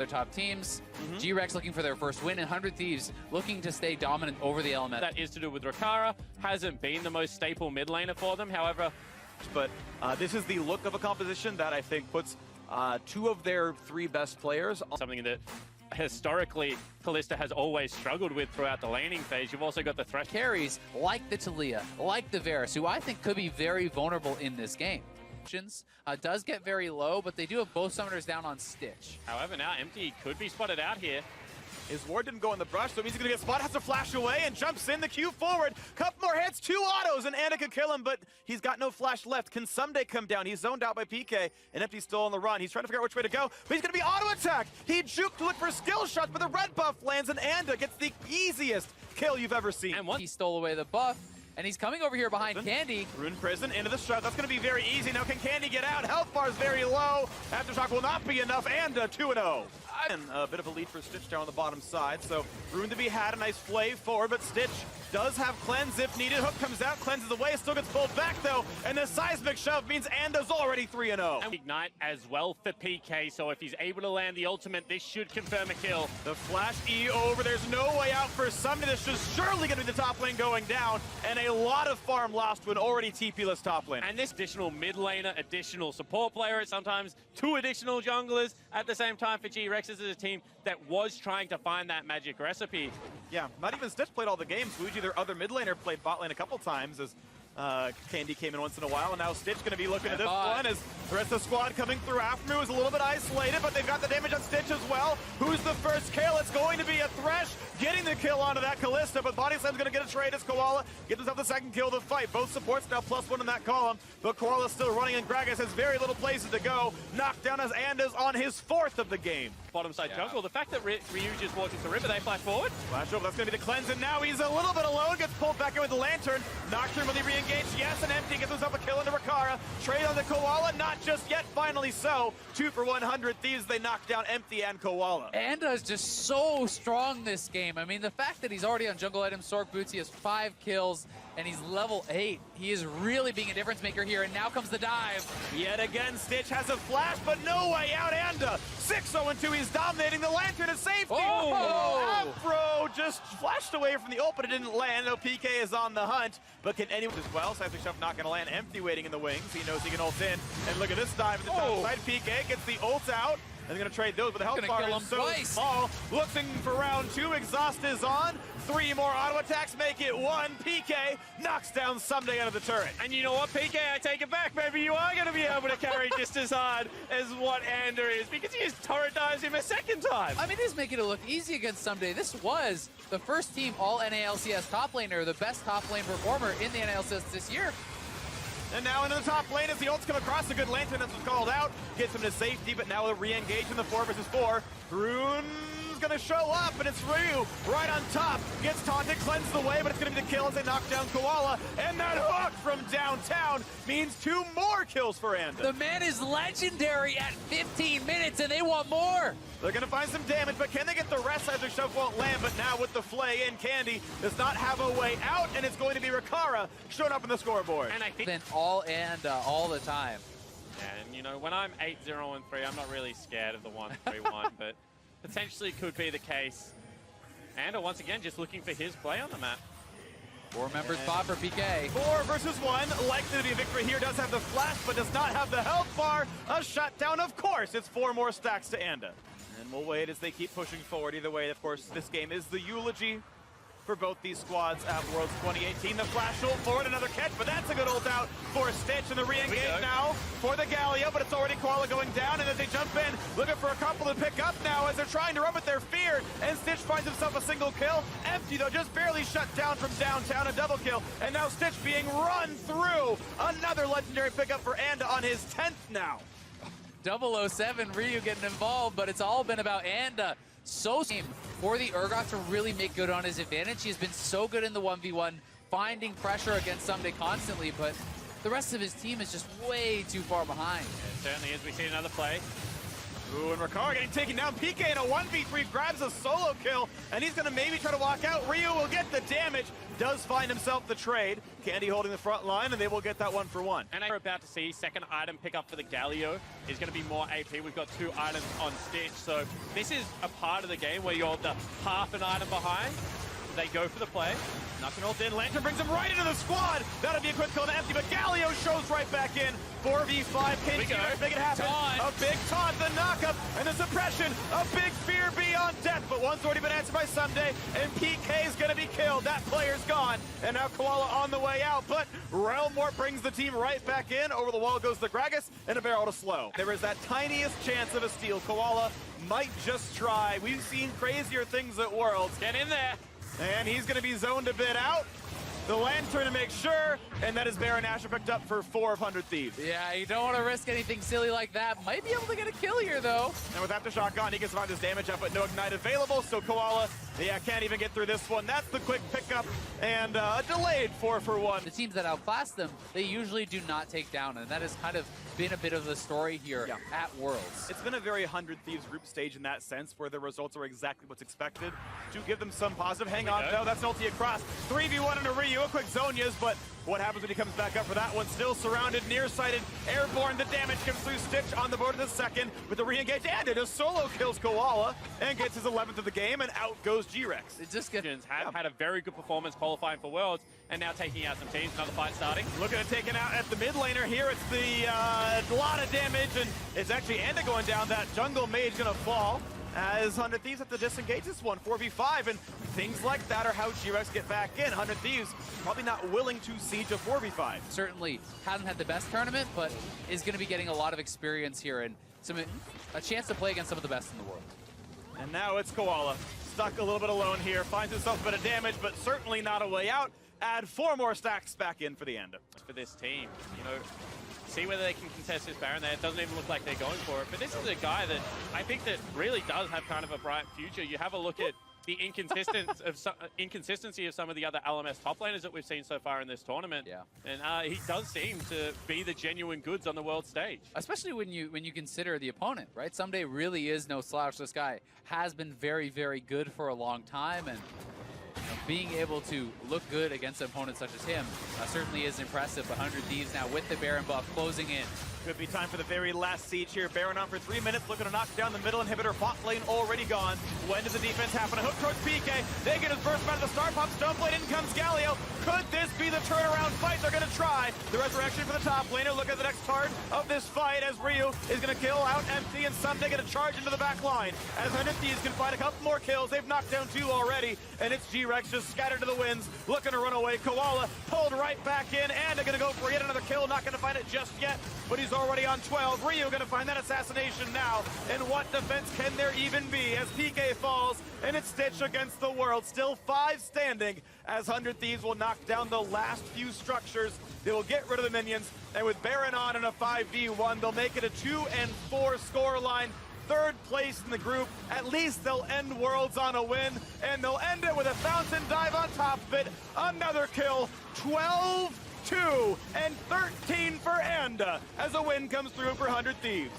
Their top teams, GRX looking for their first win, and 100 Thieves looking to stay dominant over the element. That is to do with Runeterra. Hasn't been the most staple mid laner for them. However, but this is the look of a composition that I think puts two of their three best players on something that historically Kalista has always struggled with throughout the laning phase. You've also got the thresh carries like the Talia, like the Varus, who I think could be very vulnerable in this game. Does get very low, but they do have both summoners down on Stitch. However, now Empty could be spotted out here. His ward didn't go in the brush, so he's going to get spotted, has to flash away, and jumps in the queue forward. Couple more hits, 2 autos, and Anna could kill him, but he's got no flash left. Can someday come down? He's zoned out by PK, and Empty's still on the run. He's trying to figure out which way to go, but he's going to be auto-attack. He juked to look for skill shots, but the red buff lands, and Anda gets the easiest kill you've ever seen. And he stole away the buff, and he's coming over here behind Candy. Rune Prison into the shot. That's going to be very easy. Now can Candy get out? Health bar is very low. Aftershock will not be enough. And 2-0. And a bit of a lead for Stitch down on the bottom side. So Rune to be had. A nice flay forward, but Stitch does have cleanse if needed. Hook comes out, cleanses away, still gets pulled back though. And the seismic shove means Anda's already 3-0. And Ignite as well for PK, so if he's able to land the ultimate, this should confirm a kill. The flash E over, there's no way out for somebody. This is surely going to be the top lane going down. And a lot of farm lost to an already TP-less top lane. And this additional mid laner, additional support player, sometimes 2 additional junglers at the same time for GRX. This is a team that was trying to find that magic recipe. Yeah, not even Stitch played all the games. Luigi, their other mid laner, played bot lane a couple times as Candy came in once in a while, and now Stitch going to be looking at this one as the rest of the squad coming through. Aftermoo is a little bit isolated, but they've got the damage on Stitch as well. Who's the first kill? It's going to be a Thresh getting the kill onto that Kalista, but Body Slam's going to get a trade as Koala gets himself the second kill of the fight. Both supports now +1 in that column, but Koala's still running, and Gragas has very little places to go. Knocked down as Anda's on his 4th of the game. Bottom side jungle. The fact that Ryu just walked into the river, they flash forward. Flash over, that's going to be the cleanse, and now he's a little bit alone, gets pulled back in with the Lantern. Nocturne will he re-engage? Yes, and Empty gets himself a kill into Rakara. Trade on the Koala, not just yet, finally so. 2 for 100 Thieves, they knock down Empty and Koala. Anda's just so strong this game. I mean, the fact that he's already on jungle items, Sork Boots, he has 5 kills, and he's level 8. He is really being a difference maker here, and now comes the dive. Yet again, Stitch has a flash, but no way out. Anda 6-0-2, he's dominating the Lantern to safety. Oh! Afro just flashed away from the ult, but it didn't land. No, PK is on the hunt, but can anyone as well? Seismic Shove not going to land. Empty waiting in the wings. He knows he can ult in, and look at this dive at the top side. PK gets the ult out. And they're going to trade those, but the health bar is so small. Looking for round 2. Exhaust is on. 3 more auto attacks make it 1. PK knocks down Someday out of the turret. And you know what, PK, I take it back. Maybe you are going to be able to carry just as hard as what Anda is, because he just turret dives him a second time. I mean, it is making it look easy against Someday. This was the first team all NALCS top laner, the best top lane performer in the NALCS this year. And now into the top lane as the ults come across. A good Lantern that's called out. Gets him to safety, but now they'll re-engage in the 4 versus 4. Rune's gonna show up, and it's Ryu right on top. Gets taunted, cleanses the way, but it's gonna be the kill as they knock down Koala. And that hook from downtown means 2 more kills for Anda. The man is legendary at 15 minutes, and they want more. They're going to find some damage, but can they get the rest? Seismic Shove won't land, but now with the flay and Candy does not have a way out, and it's going to be Rakara showing up in the scoreboard. And I think Then all Anda all the time. And you know, when I'm 8-0-3, I'm not really scared of the 1-3-1, but potentially could be the case. Anda once again just looking for his play on the map. 4 members spot for PK. 4 versus 1, likely to be a victory here. Does have the flash, but does not have the health bar. A shutdown, of course. It's 4 more stacks to Anda. And we'll wait as they keep pushing forward. Either way, of course, this game is the eulogy for both these squads at Worlds 2018. The flash ult forward, another catch, but that's a good ult out for Stitch, and the re-engage now for the Gallia, but it's already Koala going down, and as they jump in, looking for a couple to pick up now as they're trying to run with their fear, and Stitch finds himself a single kill. Empty, though, just barely shut down from downtown, a double kill, and now Stitch being run through. Another legendary pickup for Anda on his 10th now. 007 Ryu getting involved, but it's all been about Anda. So for the Urgot to really make good on his advantage. He has been so good in the 1v1, finding pressure against Someday constantly, but the rest of his team is just way too far behind. It certainly is. We see another play. Ooh, and Ricard getting taken down. PK in a 1v3 grabs a solo kill, and he's going to maybe try to walk out. Ryu will get the damage, does find himself the trade. Candy holding the front line, and they will get that 1-for-1. And we're about to see second item pick up for the Galio is going to be more AP. We've got 2 items on Stitch, so this is a part of the game where you're the half an item behind. They go for the play. Nothing else in. Lantern brings him right into the squad. That'll be a quick kill to empty, but Galio shows right back in. 4v5. Can GRX make it happen? A big taunt, the knockup, and the suppression. A big fear beyond death, but one's already been answered by Someday, and PK is going to be killed. That player's gone, and now Koala on the way out, but Realmort brings the team right back in. Over the wall goes the Gragas, and a barrel to slow. There is that tiniest chance of a steal. Koala might just try. We've seen crazier things at Worlds. Get in there. And he's going to be zoned a bit out. The Lantern to make sure, and that is Baron Asher picked up for 4 of 100 Thieves. Yeah, you don't want to risk anything silly like that. Might be able to get a kill here, though. And with Aftershock gone, he can survive this damage up, but no Ignite available, so Koala, yeah, can't even get through this one. That's the quick pickup, and a delayed 4-for-1. The teams that outclass them, they usually do not take down, and that has kind of been a bit of the story here at Worlds. It's been a very 100 Thieves group stage in that sense, where the results are exactly what's expected. To give them some positive. Hang on, though, that's an ulti across. 3v1 into Ryu, a quick Zonia's, but what happens when he comes back up for that one? Still surrounded, nearsighted, airborne. The damage comes through. Stitch on the board of the second with the re-engage, and it just solo kills Koala and gets his 11th of the game, and out goes GRX. It just gets had a very good performance qualifying for Worlds, and now taking out some teams. Another fight starting. Looking at taking out at the mid laner here. It's the lot of damage, and it's actually Anda going down. That jungle mage gonna fall. As 100 Thieves have to disengage this one, 4v5, and things like that are how GRX get back in. 100 Thieves probably not willing to siege a 4v5. certainly hasn't had the best tournament, but is going to be getting a lot of experience here and a chance to play against some of the best in the world. And now it's Koala, stuck a little bit alone here, finds himself a bit of damage, but certainly not a way out. Add 4 more stacks back in for the end. For this team, you know, see whether they can contest this Baron there. It doesn't even look like they're going for it, but this is a guy that I think that really does have kind of a bright future. You have a look at the inconsistency of some of the other LMS top laners that we've seen so far in this tournament. Yeah. And he does seem to be the genuine goods on the world stage. Especially when you consider the opponent, right? Someday really is no slouch. This guy has been very, very good for a long time, and being able to look good against opponents such as him certainly is impressive. 100 Thieves now with the Baron buff closing in. Could be time for the very last siege here. Baron on for 3 minutes, looking to knock down the middle inhibitor. Bot lane already gone. When does the defense happen? A hook towards PK. They get his burst out of the star pop. Stone blade, in comes Galio. Could this be the turnaround fight? They're going to try. The resurrection for the top laner. Look at the next card of this fight as Ryu is going to kill out Empty, and Someday going to charge into the back line. As 100 Thieves can find a couple more kills. They've knocked down 2 already, and it's GRX just scattered to the winds, looking to run away. Koala pulled right back in, and they're going to go for yet another kill. Not going to find it just yet, but he's already on 12. Ryu going to find that assassination now, and what defense can there even be as PK falls, and it's Stitch against the world. Still 5 standing as 100 Thieves will knock down the last few structures. They will get rid of the minions, and with Baron on in a 5v1, they'll make it a 2-4 scoreline. 3rd place in the group. At least they'll end Worlds on a win, and they'll end it with a fountain dive on top of it. Another kill, 12-2 and 13 for Anda as a win comes through for 100 Thieves.